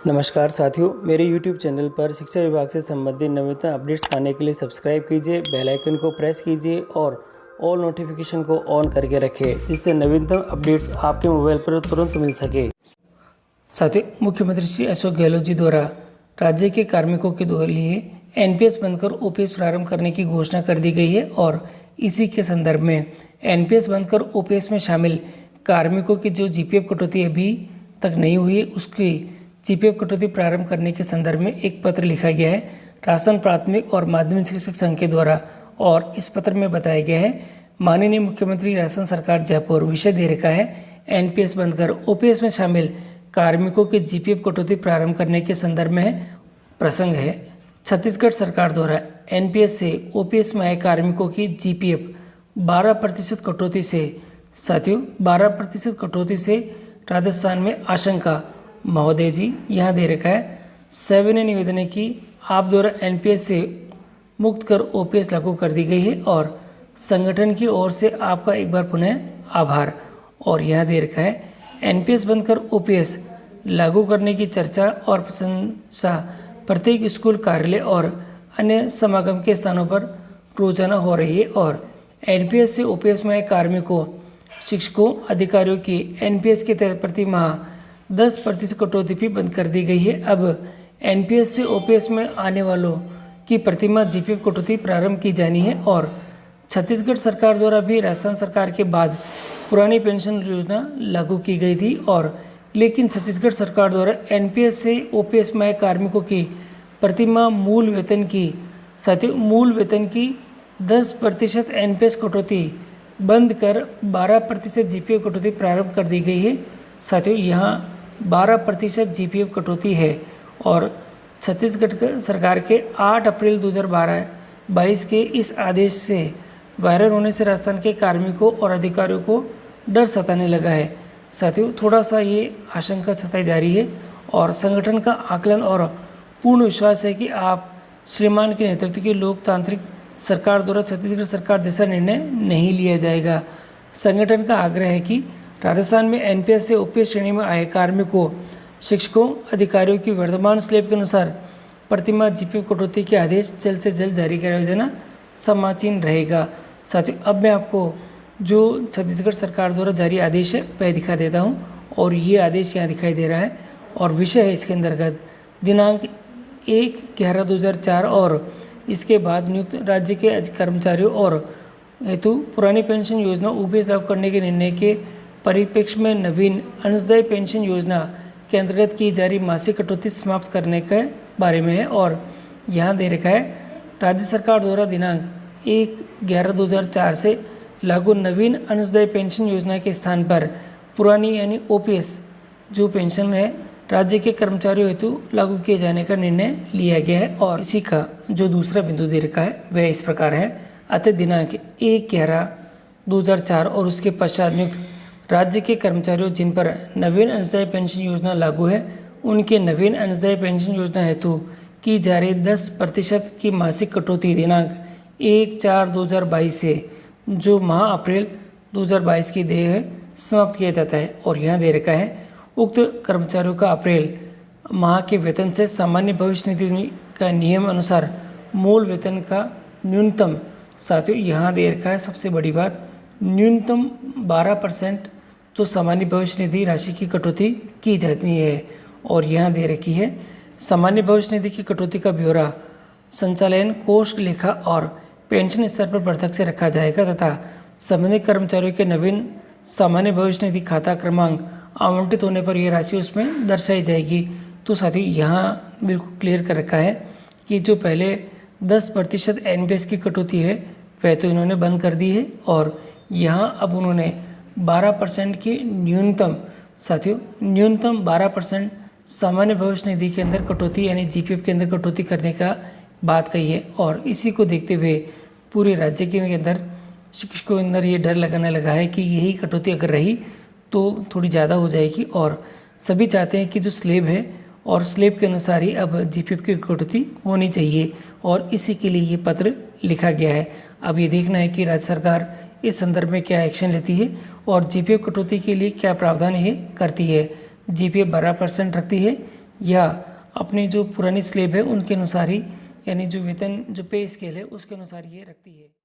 नमस्कार साथियों, मेरे YouTube चैनल पर शिक्षा विभाग से संबंधित नवीनतम अपडेट्स पाने के लिए सब्सक्राइब कीजिए, बेल आइकन को प्रेस कीजिए और ऑल नोटिफिकेशन को ऑन करके रखें, जिससे नवीनतम अपडेट्स आपके मोबाइल पर तुरंत मिल सके। साथियों, मुख्यमंत्री श्री अशोक गहलोत जी द्वारा राज्य के कार्मिकों के लिए NPS बंद कर OPS प्रारंभ करने की घोषणा कर दी गई है और इसी के संदर्भ में NPS बंद कर OPS में शामिल कार्मिकों की जो GPF कटौती अभी तक नहीं हुई है, उसकी GPF कटौती प्रारंभ करने के संदर्भ में एक पत्र लिखा गया है राजस्थान प्राथमिक और माध्यमिक शिक्षक संघ के द्वारा। और इस पत्र में बताया गया है, माननीय मुख्यमंत्री राजस्थान सरकार जयपुर विषय दे रखा है NPS बंद कर OPS में शामिल कार्मिकों की GPF कटौती प्रारंभ करने के संदर्भ में है। प्रसंग है, छत्तीसगढ़ सरकार द्वारा NPS से OPS में आए कार्मिकों की GPF 12% कटौती से, साथियों 12% कटौती से राजस्थान में आशंका। महोदय जी यहाँ दे रखा है, सविनय निवेदन है कि आप द्वारा NPS से मुक्त कर OPS लागू कर दी गई है और संगठन की ओर से आपका एक बार पुनः आभार। और यहाँ दे रखा है, NPS बंद कर OPS लागू करने की चर्चा और प्रशंसा प्रत्येक स्कूल, कार्यालय और अन्य समागम के स्थानों पर रोजाना हो रही है और NPS से OPS में आए कार्मिकों, शिक्षकों, अधिकारियों की NPS के तहत प्रति माह 10% कटौती भी बंद कर दी गई है। अब NPS से OPS में आने वालों की प्रतिमाह GPF कटौती प्रारंभ की जानी है और छत्तीसगढ़ सरकार द्वारा भी राजस्थान सरकार के बाद पुरानी पेंशन योजना लागू की गई थी और लेकिन छत्तीसगढ़ सरकार द्वारा NPS से OPS में आए कार्मिकों की प्रतिमाह मूल वेतन की, साथियों मूल वेतन की 10% NPS कटौती बंद कर 12% GPF कटौती प्रारंभ कर दी गई है। साथियों यहाँ 12% GPF कटौती है और छत्तीसगढ़ सरकार के 8 अप्रैल 2022 के इस आदेश से वायरल होने से राजस्थान के कार्मिकों और अधिकारियों को डर सताने लगा है। साथियों थोड़ा सा ये आशंका सताई जा रही है और संगठन का आकलन और पूर्ण विश्वास है कि आप श्रीमान के नेतृत्व की लोकतांत्रिक सरकार द्वारा छत्तीसगढ़ सरकार जैसा निर्णय नहीं लिया जाएगा। संगठन का आग्रह है कि राजस्थान में NPS से OPS श्रेणी में आए कार्मिकों, शिक्षकों, अधिकारियों की वर्तमान स्लैब के अनुसार प्रतिमाह GPF कटौती के आदेश जल्द से जल्द जारी कराया जाना समाचीन रहेगा। साथियों अब मैं आपको जो छत्तीसगढ़ सरकार द्वारा जारी आदेश है वह दिखा देता हूं और ये आदेश यहाँ दिखाई दे रहा है और विषय है इसके अंतर्गत दिनांक 1/11/2004 और इसके बाद नियुक्त राज्य के कर्मचारियों और हेतु पुरानी पेंशन योजना OPS लागू करने के निर्णय के परिप्रेक्ष्य में नवीन अंशदायी पेंशन योजना के अंतर्गत की जा रही मासिक कटौती समाप्त करने के बारे में है। और यहाँ दे रखा है, राज्य सरकार द्वारा दिनांक 1/11/2004 से लागू नवीन अंशदायी पेंशन योजना के स्थान पर पुरानी यानी OPS जो पेंशन है राज्य के कर्मचारियों हेतु लागू किए जाने का निर्णय लिया गया है। और इसी का जो दूसरा बिंदु दे रखा है वह इस प्रकार है, अतः दिनांक 1/11/2004 और उसके पश्चात नियुक्त राज्य के कर्मचारियों जिन पर नवीन अंशदायी पेंशन योजना लागू है, उनके नवीन अंशदायी पेंशन योजना हेतु की जा रही 10% की मासिक कटौती दिनांक 1/4/2022 से जो माह अप्रैल 2022 की देय है समाप्त किया जाता है। और यहाँ दे रखा है, उक्त कर्मचारियों का अप्रैल माह के वेतन से सामान्य भविष्य निधि का नियम अनुसार मूल वेतन का न्यूनतम, साथियों यहाँ दे रखा है सबसे बड़ी बात, न्यूनतम 12% तो सामान्य भविष्य निधि राशि की कटौती की जाती है। और यहाँ दे रखी है, सामान्य भविष्य निधि की कटौती का ब्यौरा संचालन कोष, लेखा और पेंशन स्तर पर पृथक से रखा जाएगा तथा संबंधित कर्मचारियों के नवीन सामान्य भविष्य निधि खाता क्रमांक आवंटित होने पर यह राशि उसमें दर्शाई जाएगी। तो साथियों यहाँ बिल्कुल क्लियर कर रखा है कि जो पहले 10% NPS की कटौती है वह तो इन्होंने बंद कर दी है और यहाँ अब उन्होंने 12% की न्यूनतम, साथियों न्यूनतम 12% सामान्य भविष्य निधि के अंदर कटौती यानी GPF के अंदर कटौती करने का बात कही है। और इसी को देखते हुए पूरे राज्य के अंदर शिक्षकों के अंदर ये डर लगाने लगा है कि यही कटौती अगर रही तो थोड़ी ज़्यादा हो जाएगी और सभी चाहते हैं कि जो स्लेब है और स्लेब के अनुसार ही अब GPF की कटौती होनी चाहिए और इसी के लिए ये पत्र लिखा गया है। अब ये देखना है कि राज्य सरकार इस संदर्भ में क्या एक्शन लेती है और GPF कटौती के लिए क्या प्रावधान ये करती है। GPF 12% रखती है या अपनी जो पुरानी स्लेब है उनके अनुसार ही, यानी जो वेतन जो पे स्केल है उसके अनुसार ये रखती है।